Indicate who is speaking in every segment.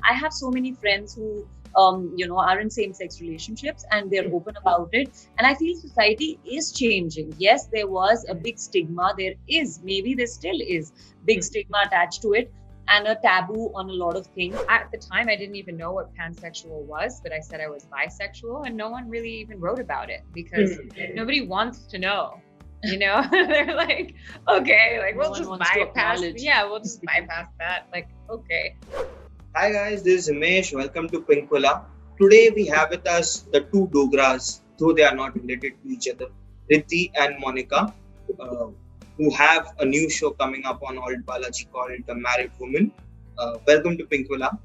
Speaker 1: I have so many friends who are in same-sex relationships and they're open about it. And I feel society is changing. Yes, there was a big stigma. Maybe there still is big stigma attached to it and a taboo on a lot of things.
Speaker 2: At the time, I didn't even know what pansexual was, but I said I was bisexual, and no one really even wrote about it because nobody wants to know. They're like, okay, like we'll just bypass. Yeah, we'll just bypass that. Like, okay.
Speaker 3: Hi guys, this is Himesh. Welcome to Pinkvilla. Today we have with us the two Dogras, though they are not related to each other, Ridhi and Monica, who have a new show coming up on Alt Balaji called The Married Woman. Welcome to Pinkvilla.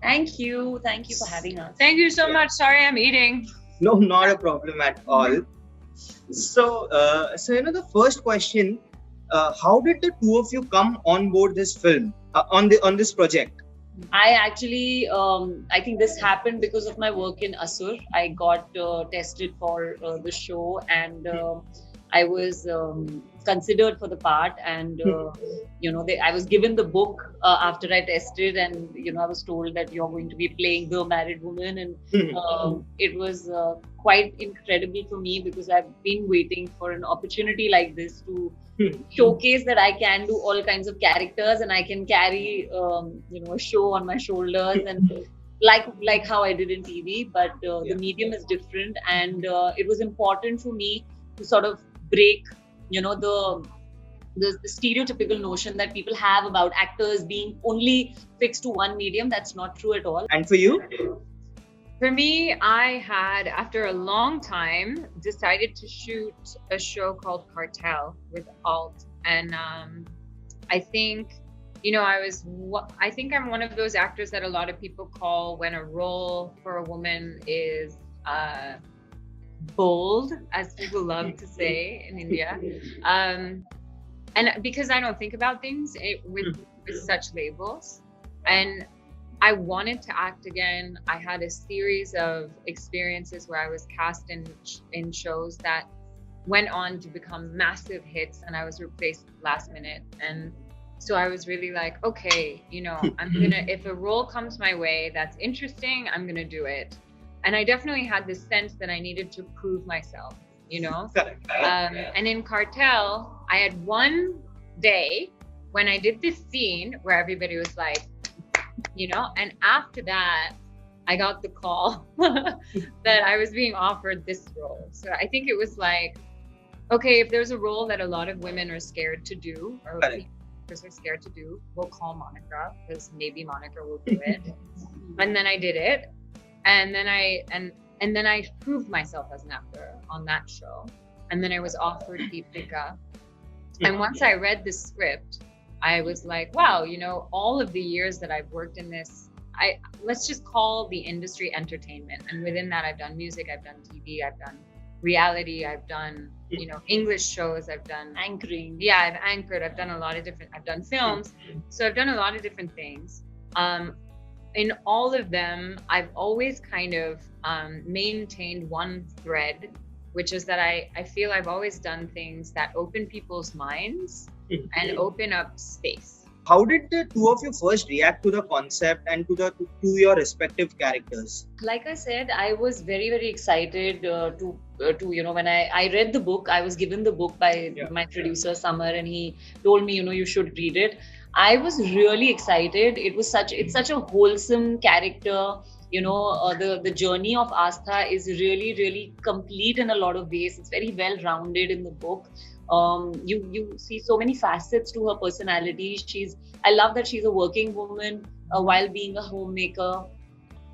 Speaker 1: Thank you for having us.
Speaker 2: Thank you so much. Sorry, I'm eating.
Speaker 3: No, not a problem at all. So the first question: how did the two of you come on board this film, on this project?
Speaker 1: I actually, I think this happened because of my work in Asur. I got tested for the show, and I was considered for the part, and I was given the book after I tested, and I was told that you're going to be playing the married woman, and it was quite incredible for me because I've been waiting for an opportunity like this to showcase that I can do all kinds of characters and I can carry a show on my shoulders, and like how I did in TV, but the medium is different, and it was important for me to sort of break the stereotypical notion that people have about actors being only fixed to one medium. That's not true at all.
Speaker 3: And for you?
Speaker 2: For me, I had, after a long time, decided to shoot a show called Cartel with Alt. And I think, I think I'm one of those actors that a lot of people call when a role for a woman is bold, as people love to say in India. And because I don't think about things with such labels. And I wanted to act again. I had a series of experiences where I was cast in shows that went on to become massive hits, and I was replaced last minute. And so I was really like, okay, if a role comes my way that's interesting, I'm gonna do it. And I definitely had this sense that I needed to prove myself, and in Cartel, I had one day when I did this scene where everybody was like, and after that, I got the call that I was being offered this role. So I think it was like, okay, if there's a role that a lot of women are scared to do, or actors are scared to do, we'll call Monica, because maybe Monica will do it. And then I did it, and then I proved myself as an actor on that show, and then I was offered Pinkvilla. And once I read the script, I was like, wow, all of the years that I've worked in this, let's just call the industry entertainment. And within that, I've done music, I've done TV, I've done reality, I've done, English shows, I've done
Speaker 1: anchoring.
Speaker 2: Yeah, I've anchored, I've done films. So I've done a lot of different things. In all of them, I've always kind of maintained one thread, which is that I feel I've always done things that open people's minds and open up space.
Speaker 3: How did the two of you first react to the concept and to your respective characters?
Speaker 1: Like I said, I was very, very excited to when I read the book. I was given the book by my producer Summer, and he told me, you should read it. I was really excited. It's such a wholesome character. The journey of Astha is really, really complete in a lot of ways. It's very well rounded in the book. You see so many facets to her personality. I love that she's a working woman while being a homemaker.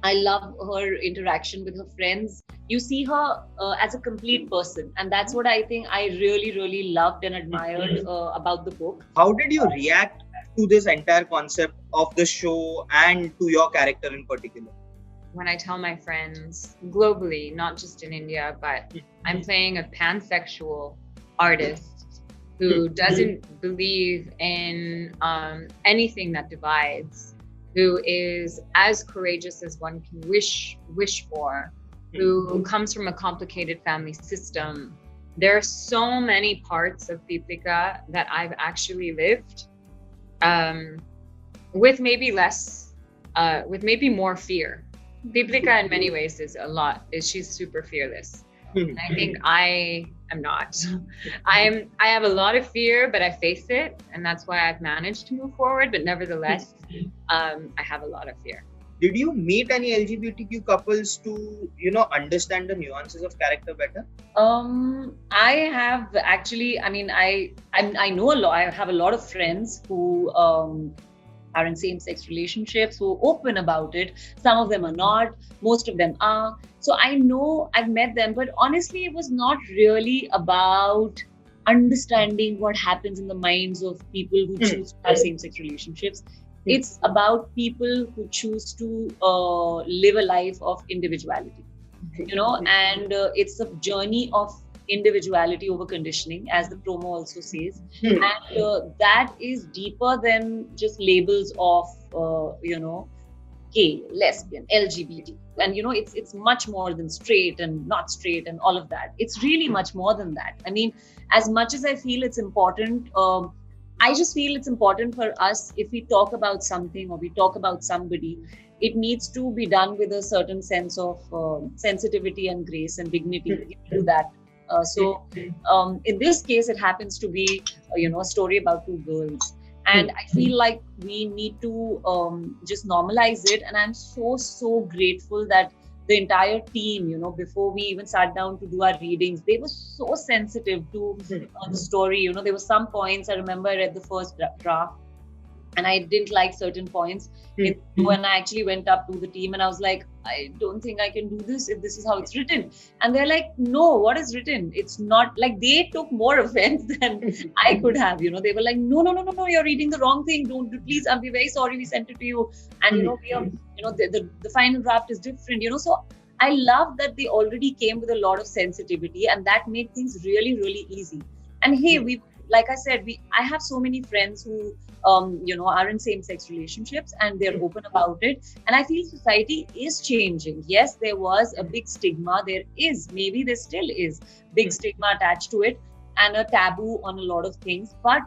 Speaker 1: I love her interaction with her friends. You see her as a complete person, and that's what I think I really, really loved and admired about the book.
Speaker 3: How did you react to this entire concept of the show and to your character in particular?
Speaker 2: When I tell my friends globally, not just in India, but I'm playing a pansexual artist who doesn't believe in anything that divides, who is as courageous as one can wish for, who comes from a complicated family system. There are so many parts of Pinkvilla that I've actually lived with maybe less with maybe more fear. Deepika in many ways she's super fearless. And I think I am not. I have a lot of fear, but I face it, and that's why I've managed to move forward. But nevertheless, I have a lot of fear.
Speaker 3: Did you meet any LGBTQ couples to, understand the nuances of character better?
Speaker 1: I have actually. I mean, I know a lot. I have a lot of friends who are in same-sex relationships, who are open about it. Some of them are not. Most of them are. So I know I've met them, but honestly, it was not really about understanding what happens in the minds of people who choose to have same-sex relationships. It's about people who choose to live a life of individuality, and it's a journey of individuality over conditioning, as the promo also says. And that is deeper than just labels of, gay, lesbian, LGBT. And, it's much more than straight and not straight and all of that. It's really much more than that. I mean, as much as I feel it's important, I just feel it's important for us, if we talk about something or we talk about somebody, it needs to be done with a certain sense of sensitivity and grace and dignity to do that. So in this case, it happens to be, a story about two girls. And I feel like we need to just normalize it. And I'm so grateful that the entire team, before we even sat down to do our readings, they were so sensitive to the story. There were some points, I remember I read the first draft and I didn't like certain points. When I actually went up to the team and I was like, I don't think I can do this if this is how it's written. And they're like, no, what is written? It's not like, they took more offense than I could have. They were like, no, you're reading the wrong thing. Don't, please, I'll be very sorry we sent it to you. And, the final draft is different, so I love that they already came with a lot of sensitivity, and that made things really, really easy. And hey, like I said, I have so many friends who, are in same-sex relationships and they're open about it. And I feel society is changing. Yes, there was a big stigma. Maybe there still is big stigma attached to it and a taboo on a lot of things. But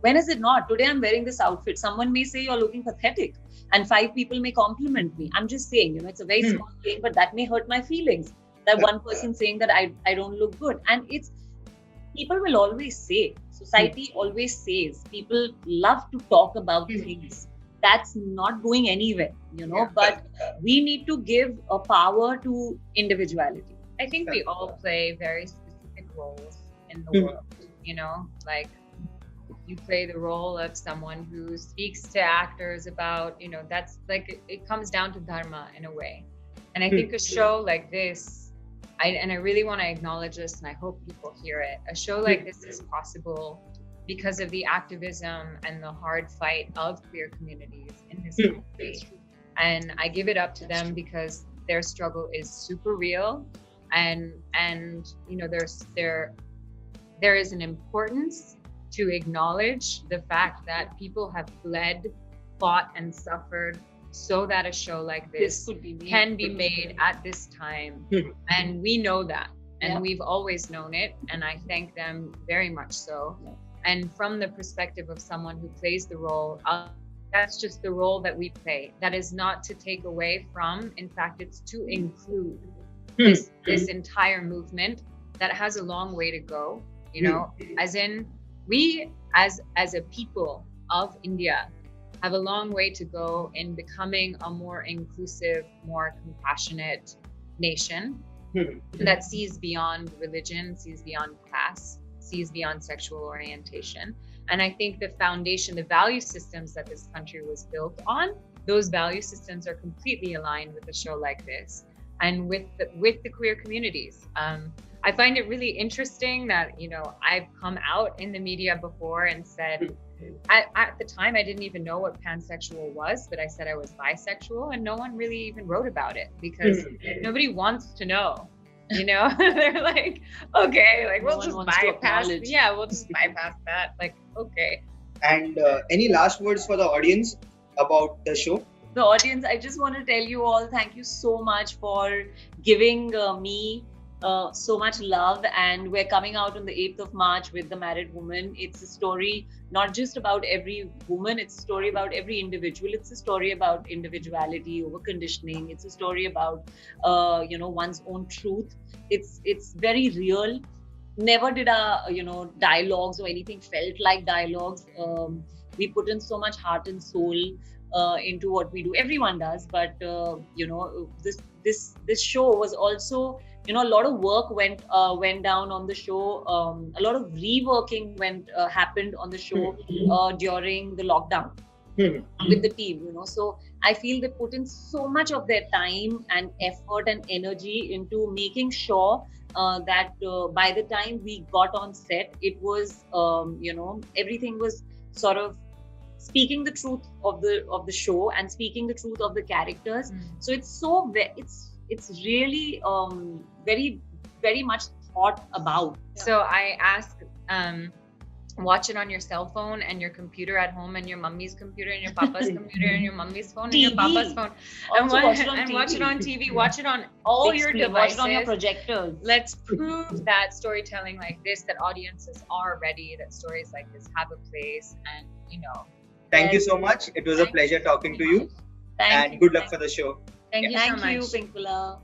Speaker 1: when is it not? Today I'm wearing this outfit. Someone may say you're looking pathetic and 5 people may compliment me. I'm just saying, it's a very small thing, but that may hurt my feelings. That one person saying that I don't look good. And people will always say, society always says, people love to talk about things. That's not going anywhere, but we need to give a power to individuality.
Speaker 2: I think we all play very specific roles in the world, like you play the role of someone who speaks to actors about, that's like, it comes down to dharma in a way. And I think a show like this, I really want to acknowledge this, and I hope people hear it. A show like this is possible because of the activism and the hard fight of queer communities in this country. And I give it up to them because their struggle is super real. And there is an importance to acknowledge the fact that people have bled, fought, and suffered so that a show like this can be made at this time. And we know that, and we've always known it, and I thank them very much so. And from the perspective of someone who plays the role, that's just the role that we play. That is not to take away from, in fact, it's to include this entire movement that has a long way to go, as in we as a people of India have a long way to go in becoming a more inclusive, more compassionate nation that sees beyond religion, sees beyond class, sees beyond sexual orientation. And I think the foundation, the value systems that this country was built on, those value systems are completely aligned with a show like this and with the queer communities. I find it really interesting that, I've come out in the media before and said, at the time, I didn't even know what pansexual was, but I said I was bisexual, and no one really even wrote about it because nobody wants to know. They're like, okay, like we'll just bypass. Yeah, we'll just bypass that. Like, okay.
Speaker 3: And any last words for the audience about the show?
Speaker 1: The audience, I just want to tell you all, thank you so much for giving me so much love, and we're coming out on the 8th of March with The Married Woman. It's a story not just about every woman, it's a story about every individual. It's a story about individuality over conditioning. It's a story about one's own truth. It's very real. Never did our dialogues or anything felt like dialogues. We put in so much heart and soul into what we do. Everyone does, but this show was also, a lot of work went down on the show. A lot of reworking happened on the show during the lockdown with the team. So I feel they put in so much of their time and effort and energy into making sure that by the time we got on set, it was everything was sort of speaking the truth of the show and speaking the truth of the characters. So it's really very, very much thought about.
Speaker 2: So I ask, watch it on your cell phone and your computer at home, and your mummy's computer and your papa's computer and your mummy's phone and your papa's phone, and watch it on TV. Watch it on all your devices.
Speaker 1: Watch it on your projectors.
Speaker 2: Let's prove that storytelling like this, that audiences are ready, that stories like this have a place, and
Speaker 3: Thank you so much. It was a pleasure talking to you.
Speaker 1: Thank you.
Speaker 3: Good luck for the show.
Speaker 2: Thank you so much.
Speaker 1: Thank you, Pinkvilla.